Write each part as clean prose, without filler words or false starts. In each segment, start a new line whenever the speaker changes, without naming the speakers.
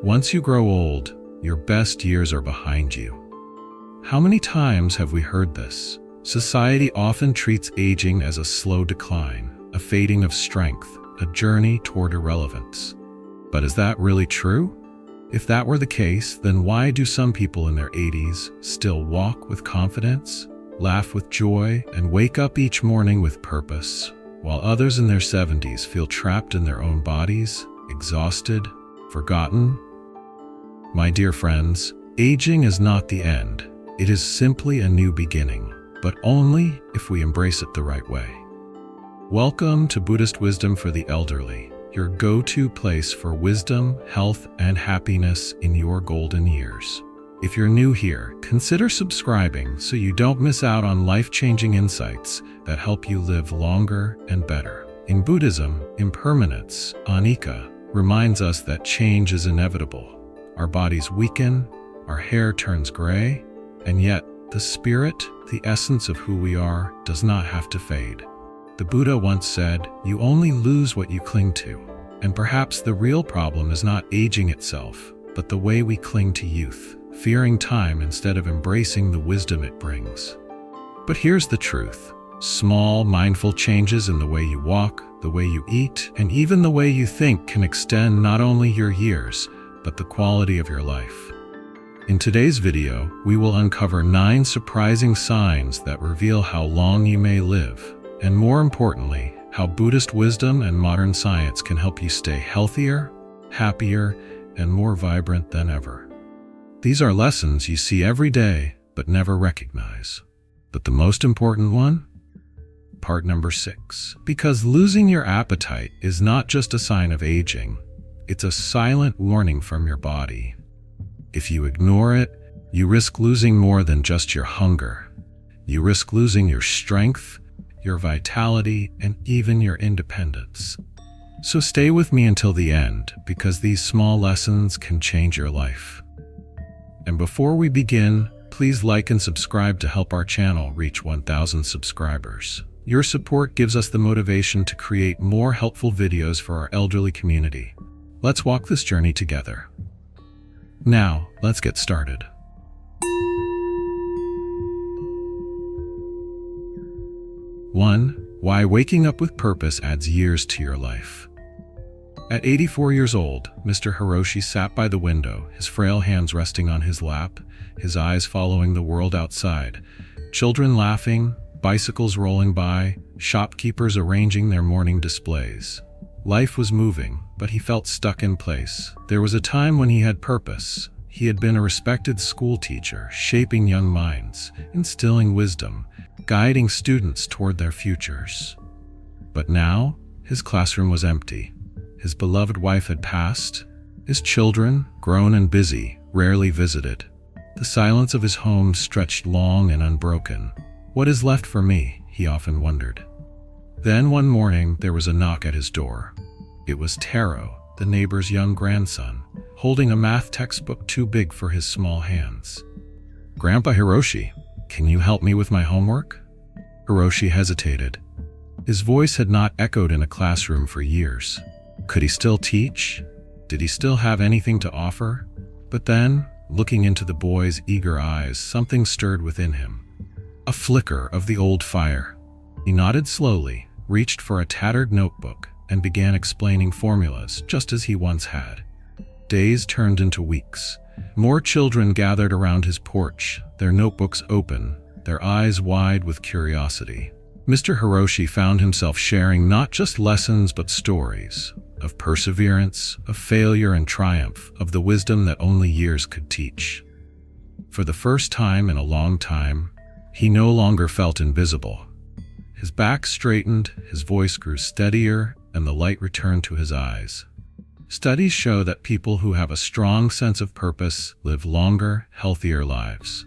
Once you grow old, your best years are behind you. How many times have we heard this? Society often treats aging as a slow decline, a fading of strength, a journey toward irrelevance. But is that really true? If that were the case, then why do some people in their 80s still walk with confidence, laugh with joy, and wake up each morning with purpose, while others in their 70s feel trapped in their own bodies, exhausted, forgotten? My dear friends, aging is not the end. It is simply a new beginning, but only if we embrace it the right way. Welcome to Buddhist Wisdom for the Elderly, your go-to place for wisdom, health, and happiness in your golden years. If you're new here, consider subscribing so you don't miss out on life-changing insights that help you live longer and better. In Buddhism, impermanence, anicca, reminds us that change is inevitable. Our bodies weaken, our hair turns gray, and yet the spirit, the essence of who we are, does not have to fade. The Buddha once said, "You only lose what you cling to." And perhaps the real problem is not aging itself, but the way we cling to youth, fearing time instead of embracing the wisdom it brings. But here's the truth. Small, mindful changes in the way you walk, the way you eat, and even the way you think can extend not only your years, but the quality of your life. In today's video, we will uncover 9 surprising signs that reveal how long you may live, and more importantly, how Buddhist wisdom and modern science can help you stay healthier, happier, and more vibrant than ever. These are lessons you see every day, but never recognize. But the most important one? Part number 6. Because losing your appetite is not just a sign of aging, it's a silent warning from your body. If you ignore it, you risk losing more than just your hunger. You risk losing your strength, your vitality, and even your independence. So stay with me until the end, because these small lessons can change your life. And before we begin, please like and subscribe to help our channel reach 1,000 subscribers. Your support gives us the motivation to create more helpful videos for our elderly community. Let's walk this journey together. Now, let's get started. 1. Why waking up with purpose adds years to your life. At 84 years old, Mr. Hiroshi sat by the window, his frail hands resting on his lap, his eyes following the world outside. Children laughing, bicycles rolling by, shopkeepers arranging their morning displays. Life was moving, but he felt stuck in place. There was a time when he had purpose. He had been a respected school teacher, shaping young minds, instilling wisdom, guiding students toward their futures. But now, his classroom was empty. His beloved wife had passed. His children, grown and busy, rarely visited. The silence of his home stretched long and unbroken. What is left for me? He often wondered. Then one morning, there was a knock at his door. It was Taro, the neighbor's young grandson, holding a math textbook too big for his small hands. "Grandpa Hiroshi, can you help me with my homework?" Hiroshi hesitated. His voice had not echoed in a classroom for years. Could he still teach? Did he still have anything to offer? But then, looking into the boy's eager eyes, something stirred within him. A flicker of the old fire. He nodded slowly, reached for a tattered notebook, and began explaining formulas just as he once had. Days turned into weeks. More children gathered around his porch, their notebooks open, their eyes wide with curiosity. Mr. Hiroshi found himself sharing not just lessons but stories of perseverance, of failure and triumph, of the wisdom that only years could teach. For the first time in a long time, he no longer felt invisible. His back straightened, his voice grew steadier, and the light returned to his eyes. Studies show that people who have a strong sense of purpose live longer, healthier lives.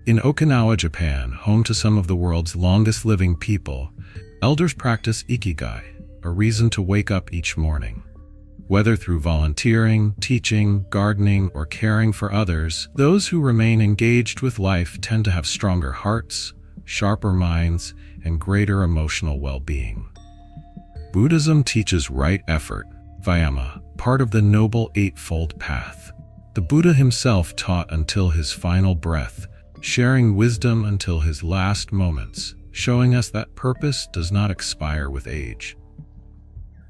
In Okinawa, Japan, home to some of the world's longest living people, elders practice ikigai, a reason to wake up each morning. Whether through volunteering, teaching, gardening, or caring for others, those who remain engaged with life tend to have stronger hearts, sharper minds, and greater emotional well-being. Buddhism teaches right effort, vayama, part of the Noble Eightfold Path. The Buddha himself taught until his final breath, sharing wisdom until his last moments, showing us that purpose does not expire with age.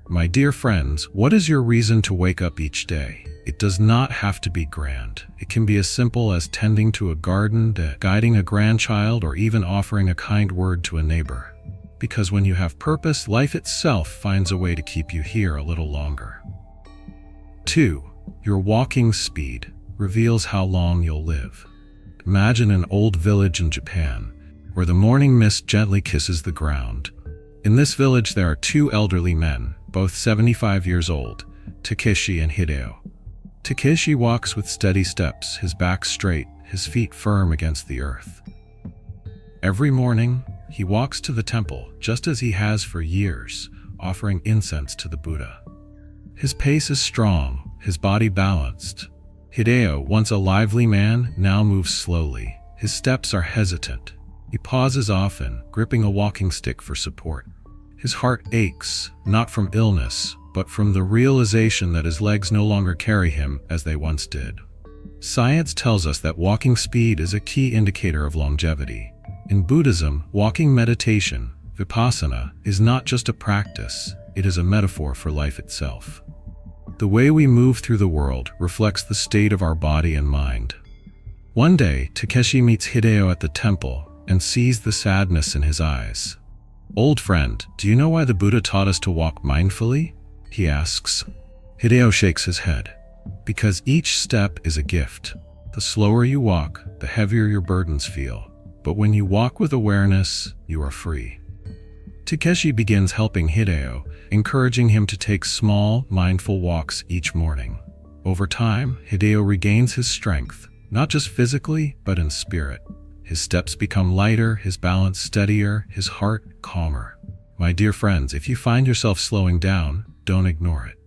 My dear friends, what is your reason to wake up each day? It does not have to be grand. It can be as simple as tending to a garden, guiding a grandchild, or even offering a kind word to a neighbor. Because when you have purpose, life itself finds a way to keep you here a little longer. 2. Your walking speed reveals how long you'll live. Imagine an old village in Japan, where the morning mist gently kisses the ground. In this village there are two elderly men, both 75 years old, Takeshi and Hideo. Takeshi walks with steady steps, his back straight, his feet firm against the earth. Every morning, he walks to the temple, just as he has for years, offering incense to the Buddha. His pace is strong, his body balanced. Hideo, once a lively man, now moves slowly. His steps are hesitant. He pauses often, gripping a walking stick for support. His heart aches, not from illness, but from the realization that his legs no longer carry him as they once did. Science tells us that walking speed is a key indicator of longevity. In Buddhism, walking meditation, vipassana, is not just a practice, it is a metaphor for life itself. The way we move through the world reflects the state of our body and mind. One day, Takeshi meets Hideo at the temple and sees the sadness in his eyes. "Old friend, do you know why the Buddha taught us to walk mindfully?" he asks. Hideo shakes his head. "Because each step is a gift. The slower you walk, the heavier your burdens feel. But when you walk with awareness, you are free." Takeshi begins helping Hideo, encouraging him to take small, mindful walks each morning. Over time, Hideo regains his strength, not just physically, but in spirit. His steps become lighter, his balance steadier, his heart calmer. My dear friends, if you find yourself slowing down, don't ignore it.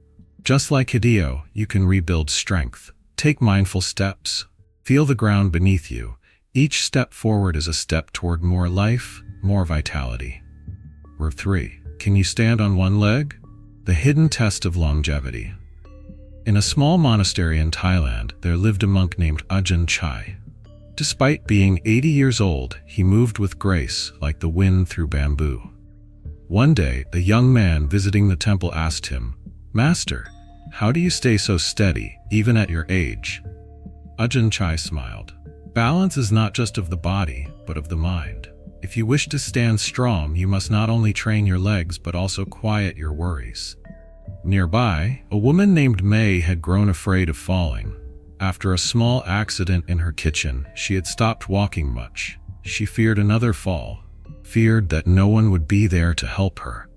Just like Hideo, you can rebuild strength. Take mindful steps. Feel the ground beneath you. Each step forward is a step toward more life, more vitality. Verse 3. Can you stand on one leg? The hidden test of longevity. In a small monastery in Thailand, there lived a monk named Ajahn Chai. Despite being 80 years old, he moved with grace like the wind through bamboo. One day, a young man visiting the temple asked him, "Master, how do you stay so steady, even at your age?" Ajahn Chai smiled. "Balance is not just of the body, but of the mind. If you wish to stand strong, you must not only train your legs, but also quiet your worries." Nearby, a woman named May had grown afraid of falling. After a small accident in her kitchen, she had stopped walking much. She feared another fall, feared that no one would be there to help her.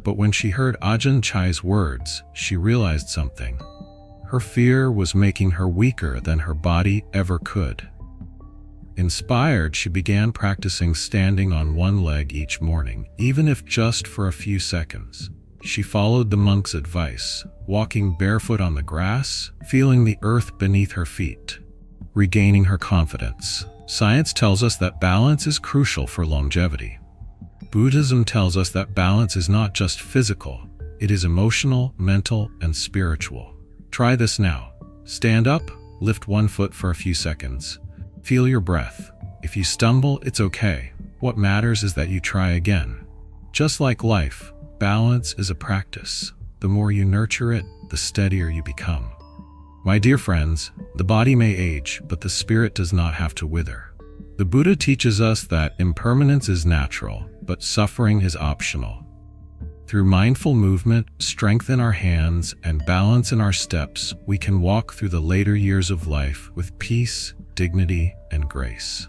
But when she heard Ajahn Chai's words, she realized something. Her fear was making her weaker than her body ever could. Inspired, she began practicing standing on one leg each morning, even if just for a few seconds. She followed the monk's advice, walking barefoot on the grass, feeling the earth beneath her feet, regaining her confidence. Science tells us that balance is crucial for longevity. Buddhism tells us that balance is not just physical, it is emotional, mental, and spiritual. Try this now. Stand up, lift one foot for a few seconds. Feel your breath. If you stumble, it's okay. What matters is that you try again. Just like life, balance is a practice. The more you nurture it, the steadier you become. My dear friends, the body may age, but the spirit does not have to wither. The Buddha teaches us that impermanence is natural, but suffering is optional. Through mindful movement, strength in our hands, and balance in our steps, we can walk through the later years of life with peace, dignity, and grace.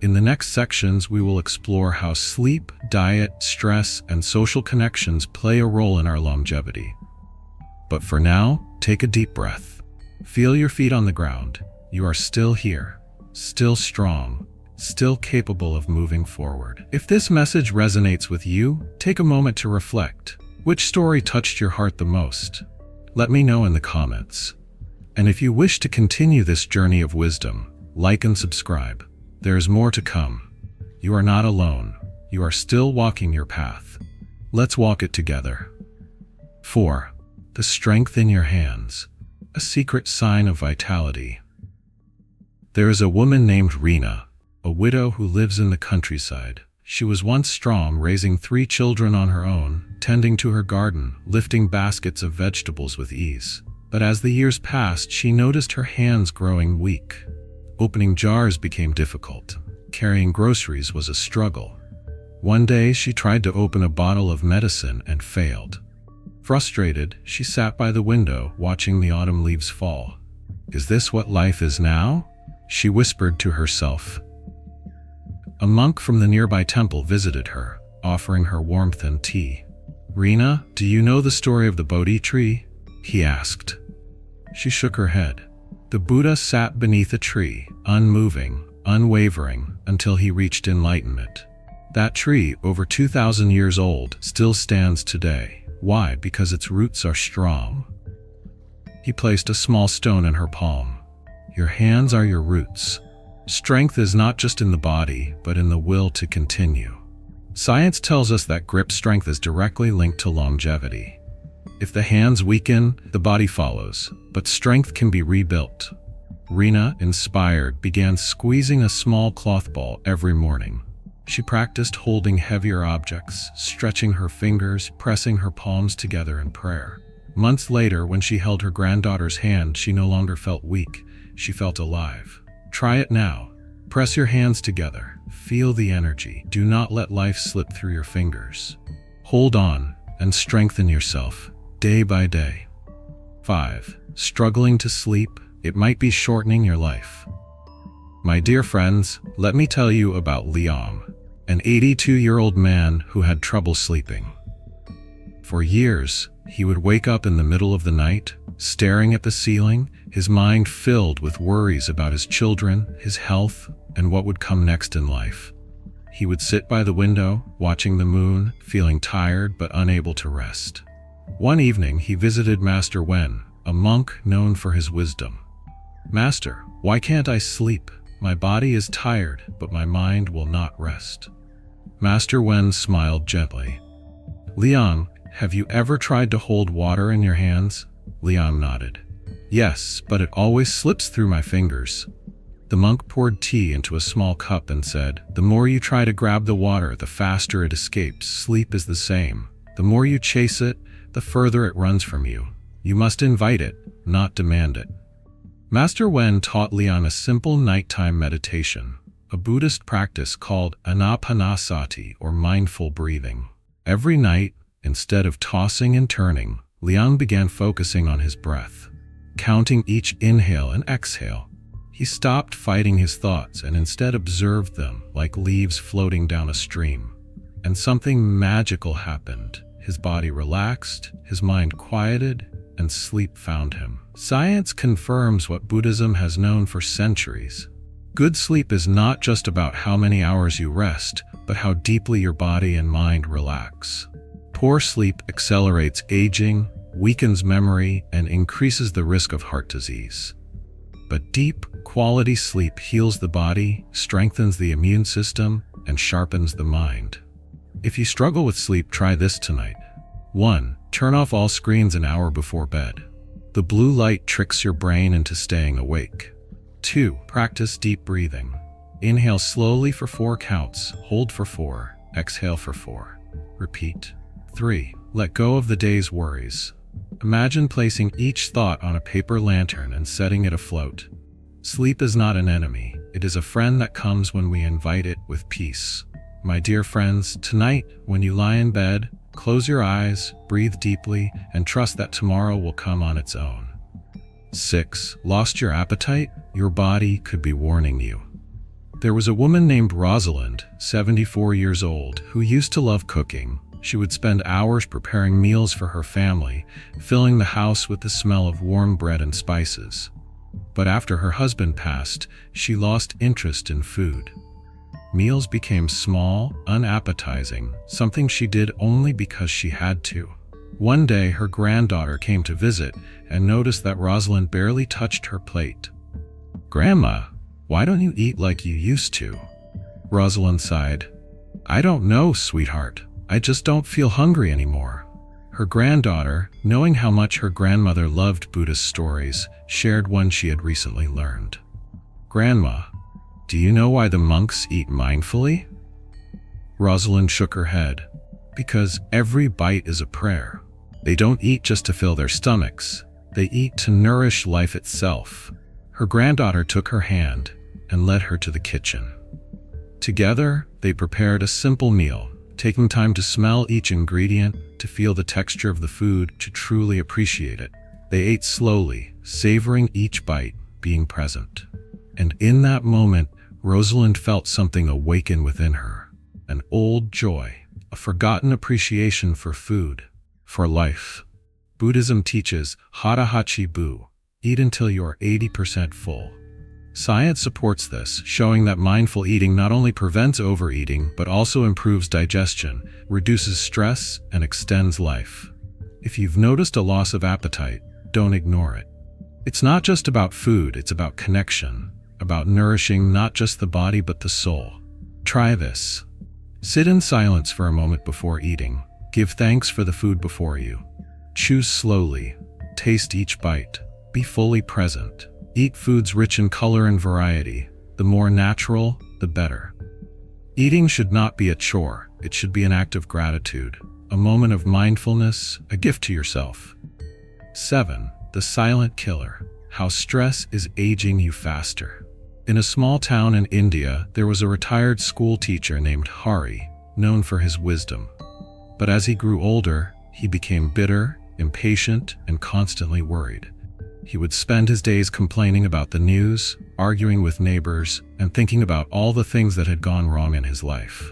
In the next sections, we will explore how sleep, diet, stress, and social connections play a role in our longevity. But for now, take a deep breath. Feel your feet on the ground. You are still here, still strong, still capable of moving forward. If this message resonates with you, take a moment to reflect. Which story touched your heart the most? Let me know in the comments. And if you wish to continue this journey of wisdom, like and subscribe. There is more to come. You are not alone. You are still walking your path. Let's walk it together. 4. the strength in your hands, a secret sign of vitality. There is a woman named Rena, a widow who lives in the countryside. She was once strong, raising 3 children on her own, tending to her garden, lifting baskets of vegetables with ease. But as the years passed, she noticed her hands growing weak. Opening jars became difficult. Carrying groceries was a struggle. One day, she tried to open a bottle of medicine and failed. Frustrated, she sat by the window, watching the autumn leaves fall. "Is this what life is now?" she whispered to herself. A monk from the nearby temple visited her, offering her warmth and tea. "Rena, do you know the story of the Bodhi tree?" he asked. She shook her head. The Buddha sat beneath a tree, unmoving, unwavering, until he reached enlightenment. That tree, over 2,000 years old, still stands today. Why? Because its roots are strong. He placed a small stone in her palm. Your hands are your roots. Strength is not just in the body, but in the will to continue. Science tells us that grip strength is directly linked to longevity. If the hands weaken, the body follows, but strength can be rebuilt. Rena, inspired, began squeezing a small cloth ball every morning. She practiced holding heavier objects, stretching her fingers, pressing her palms together in prayer. Months later, when she held her granddaughter's hand, she no longer felt weak. She felt alive. Try it now. Press your hands together. Feel the energy. Do not let life slip through your fingers. Hold on and strengthen yourself day by day. 5. Struggling to sleep? It might be shortening your life. My dear friends, let me tell you about Liam, an 82-year-old man who had trouble sleeping. For years, he would wake up in the middle of the night, staring at the ceiling, his mind filled with worries about his children, his health, and what would come next in life. He would sit by the window, watching the moon, feeling tired but unable to rest. One evening, he visited Master Wen, a monk known for his wisdom. "Master, why can't I sleep? My body is tired, but my mind will not rest." Master Wen smiled gently. "Liang, have you ever tried to hold water in your hands?" Liang nodded. "Yes, but it always slips through my fingers." The monk poured tea into a small cup and said, "The more you try to grab the water, the faster it escapes. Sleep is the same. The more you chase it, the further it runs from you. You must invite it, not demand it." Master Wen taught Liang a simple nighttime meditation, a Buddhist practice called anapanasati, or mindful breathing. Every night, instead of tossing and turning, Liang began focusing on his breath, counting each inhale and exhale. He stopped fighting his thoughts and instead observed them like leaves floating down a stream. And something magical happened. His body relaxed, his mind quieted, and sleep found him. Science confirms what Buddhism has known for centuries. Good sleep is not just about how many hours you rest, but how deeply your body and mind relax. Poor sleep accelerates aging, weakens memory, and increases the risk of heart disease. But deep, quality sleep heals the body, strengthens the immune system, and sharpens the mind. If you struggle with sleep, try this tonight. 1. Turn off all screens an hour before bed. The blue light tricks your brain into staying awake. 2. Practice deep breathing. Inhale slowly for 4 counts, hold for 4, exhale for 4. Repeat. 3. Let go of the day's worries. Imagine placing each thought on a paper lantern and setting it afloat. Sleep is not an enemy. It is a friend that comes when we invite it with peace. My dear friends, tonight, when you lie in bed, close your eyes, breathe deeply, and trust that tomorrow will come on its own. 6. Lost your appetite? Your body could be warning you. There was a woman named Rosalind, 74 years old, who used to love cooking. She would spend hours preparing meals for her family, filling the house with the smell of warm bread and spices. But after her husband passed, she lost interest in food. Meals became small, unappetizing, something she did only because she had to. One day, her granddaughter came to visit and noticed that Rosalind barely touched her plate. "Grandma, why don't you eat like you used to?" Rosalind sighed. "I don't know, sweetheart. I just don't feel hungry anymore." Her granddaughter, knowing how much her grandmother loved Buddhist stories, shared one she had recently learned. "Grandma, do you know why the monks eat mindfully?" Rosalind shook her head. "Because every bite is a prayer. They don't eat just to fill their stomachs. They eat to nourish life itself." Her granddaughter took her hand and led her to the kitchen. Together, they prepared a simple meal, taking time to smell each ingredient, to feel the texture of the food, to truly appreciate it. They ate slowly, savoring each bite, being present. And in that moment, Rosalind felt something awaken within her. An old joy, a forgotten appreciation for food, for life. Buddhism teaches hara hachi bu, eat until you are 80% full. Science supports this, showing that mindful eating not only prevents overeating but also improves digestion, reduces stress, and extends life. If you've noticed a loss of appetite, don't ignore it. It's not just about food, it's about connection, about nourishing not just the body but the soul. Try this. Sit in silence for a moment before eating. Give thanks for the food before you. Chew slowly. Taste each bite. Be fully present. Eat foods rich in color and variety. The more natural, the better. Eating should not be a chore. It should be an act of gratitude, a moment of mindfulness, a gift to yourself. 7. The silent killer. How stress is aging you faster. In a small town in India, there was a retired school teacher named Hari, known for his wisdom. But as he grew older, he became bitter, impatient, and constantly worried. He would spend his days complaining about the news, arguing with neighbors, and thinking about all the things that had gone wrong in his life.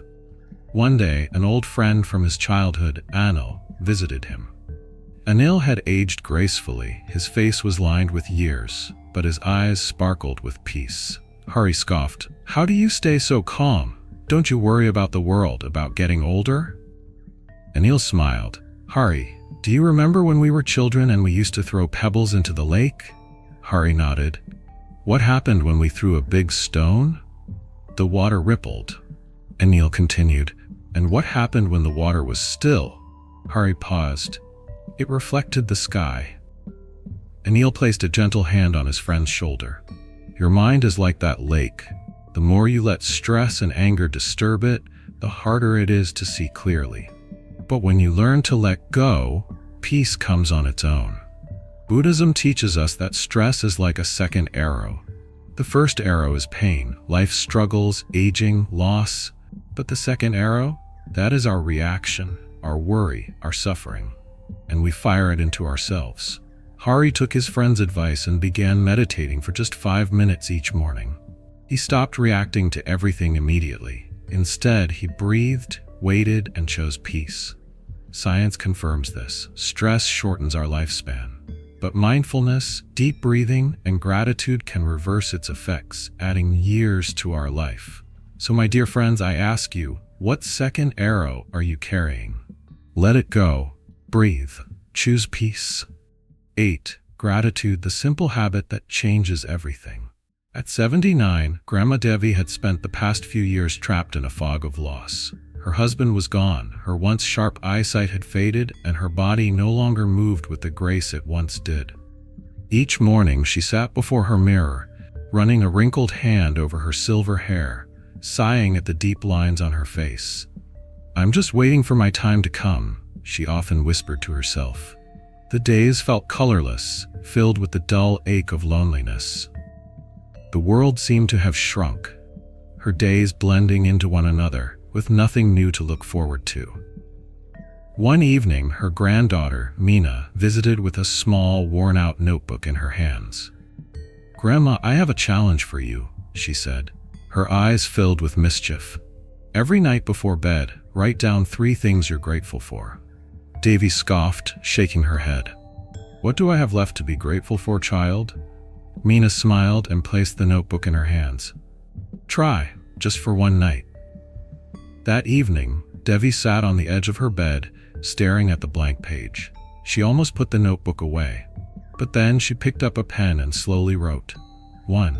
One day, an old friend from his childhood, Anil, visited him. Anil had aged gracefully. His face was lined with years, but his eyes sparkled with peace. Hari scoffed, "How do you stay so calm? Don't you worry about the world, about getting older?" Anil smiled. "Hari, do you remember when we were children and we used to throw pebbles into the lake?" Hari nodded. "What happened when we threw a big stone?" "The water rippled." Anil continued. "And what happened when the water was still?" Hari paused. "It reflected the sky." Anil placed a gentle hand on his friend's shoulder. "Your mind is like that lake. The more you let stress and anger disturb it, the harder it is to see clearly. But when you learn to let go, peace comes on its own." Buddhism teaches us that stress is like a second arrow. The first arrow is pain, life struggles, aging, loss. But the second arrow, that is our reaction, our worry, our suffering. And we fire it into ourselves. Hari took his friend's advice and began meditating for just 5 minutes each morning. He stopped reacting to everything immediately. Instead, he breathed, waited, and chose peace. Science confirms this. Stress shortens our lifespan. But mindfulness, deep breathing, and gratitude can reverse its effects, adding years to our life. So my dear friends, I ask you, what second arrow are you carrying? Let it go. Breathe. Choose peace. 8. Gratitude, the simple habit that changes everything. At 79, Grandma Devi had spent the past few years trapped in a fog of loss. Her husband was gone, her once sharp eyesight had faded, and her body no longer moved with the grace it once did. Each morning she sat before her mirror, running a wrinkled hand over her silver hair, sighing at the deep lines on her face. "I'm just waiting for my time to come," she often whispered to herself. The days felt colorless, filled with the dull ache of loneliness. The world seemed to have shrunk, her days blending into one another, with nothing new to look forward to. One evening, her granddaughter, Meena, visited with a small, worn-out notebook in her hands. "Grandma, I have a challenge for you," she said, her eyes filled with mischief. "Every night before bed, write down 3 things you're grateful for." Devi scoffed, shaking her head. "What do I have left to be grateful for, child?" Meena smiled and placed the notebook in her hands. "Try, just for one night." That evening, Devi sat on the edge of her bed, staring at the blank page. She almost put the notebook away. But then she picked up a pen and slowly wrote. 1.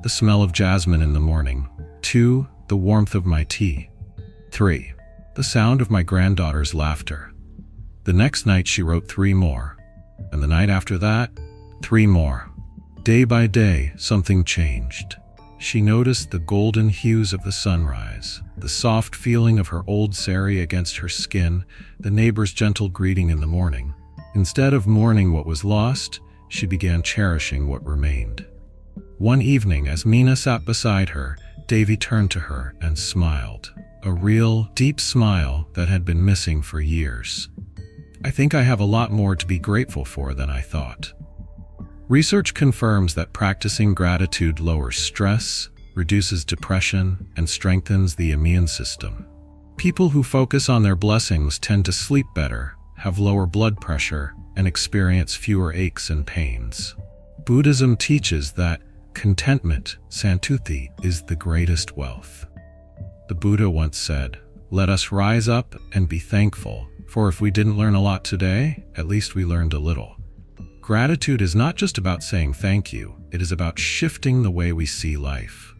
The smell of jasmine in the morning. 2. The warmth of my tea. 3. The sound of my granddaughter's laughter. The next night she wrote 3 more, and the night after that, 3 more. Day by day, something changed. She noticed the golden hues of the sunrise, the soft feeling of her old sari against her skin, the neighbor's gentle greeting in the morning. Instead of mourning what was lost, she began cherishing what remained. One evening, as Meena sat beside her, Devi turned to her and smiled. A real, deep smile that had been missing for years. I think I have a lot more to be grateful for than I thought. Research confirms that practicing gratitude lowers stress, reduces depression, and strengthens the immune system. People who focus on their blessings tend to sleep better, have lower blood pressure, and experience fewer aches and pains. Buddhism teaches that contentment, santuti, is the greatest wealth. The Buddha once said, "Let us rise up and be thankful, for if we didn't learn a lot today, at least we learned a little." Gratitude is not just about saying thank you, it is about shifting the way we see life.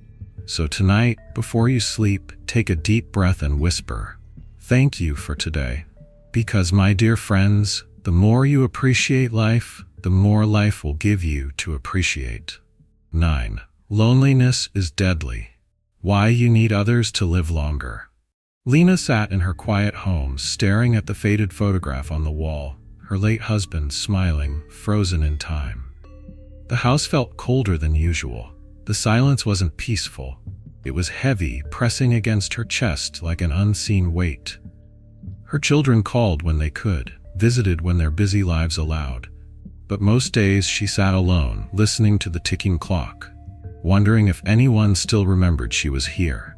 So tonight, before you sleep, take a deep breath and whisper, "Thank you for today." Because, my dear friends, the more you appreciate life, the more life will give you to appreciate. 9. Loneliness is deadly. Why you need others to live longer. Lena sat in her quiet home, staring at the faded photograph on the wall, her late husband smiling, frozen in time. The house felt colder than usual. The silence wasn't peaceful. It was heavy, pressing against her chest like an unseen weight. Her children called when they could, visited when their busy lives allowed. But most days she sat alone, listening to the ticking clock, wondering if anyone still remembered she was here.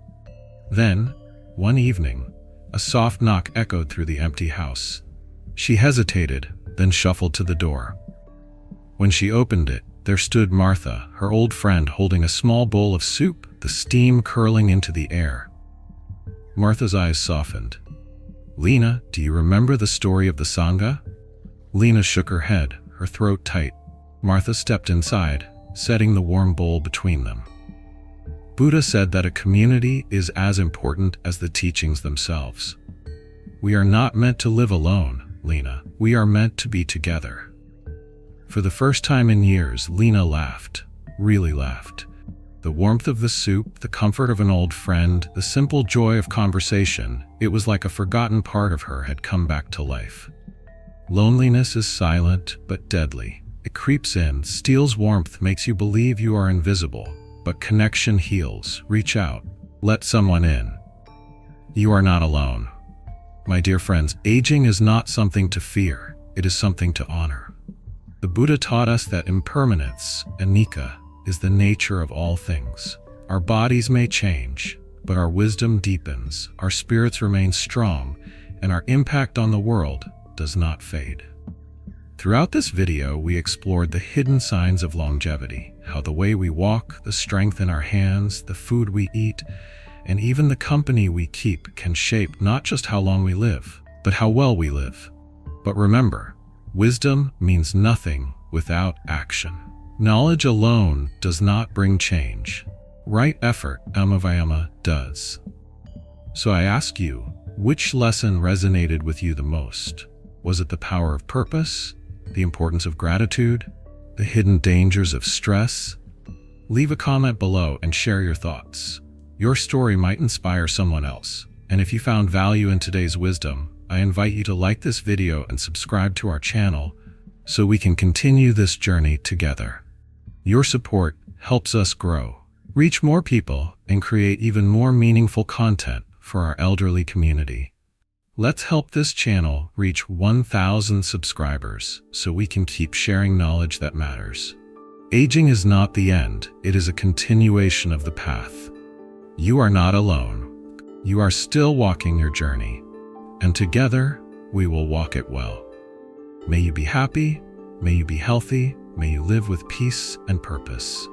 Then, one evening, a soft knock echoed through the empty house. She hesitated, then shuffled to the door. When she opened it, there stood Martha, her old friend, holding a small bowl of soup, the steam curling into the air. Martha's eyes softened. "Lena, do you remember the story of the Sangha?" Lena shook her head, her throat tight. Martha stepped inside, setting the warm bowl between them. Buddha said that a community is as important as the teachings themselves. We are not meant to live alone, Lena. We are meant to be together. For the first time in years, Lena laughed, really laughed. The warmth of the soup, the comfort of an old friend, the simple joy of conversation, it was like a forgotten part of her had come back to life. Loneliness is silent but deadly. It creeps in, steals warmth, makes you believe you are invisible. But connection heals. Reach out. Let someone in. You are not alone. My dear friends, aging is not something to fear. It is something to honor. The Buddha taught us that impermanence, anicca, is the nature of all things. Our bodies may change, but our wisdom deepens, our spirits remain strong, and our impact on the world does not fade. Throughout this video, we explored the hidden signs of longevity, how the way we walk, the strength in our hands, the food we eat, and even the company we keep can shape not just how long we live, but how well we live. But remember, wisdom means nothing without action. Knowledge alone does not bring change. Right effort, amavayama, does. So I ask you, which lesson resonated with you the most? Was it the power of purpose? The importance of gratitude? The hidden dangers of stress? Leave a comment below and share your thoughts. Your story might inspire someone else. And if you found value in today's wisdom, I invite you to like this video and subscribe to our channel so we can continue this journey together. Your support helps us grow, reach more people, and create even more meaningful content for our elderly community. Let's help this channel reach 1,000 subscribers so we can keep sharing knowledge that matters. Aging is not the end, it is a continuation of the path. You are not alone. You are still walking your journey, and together we will walk it well. May you be happy, may you be healthy, may you live with peace and purpose.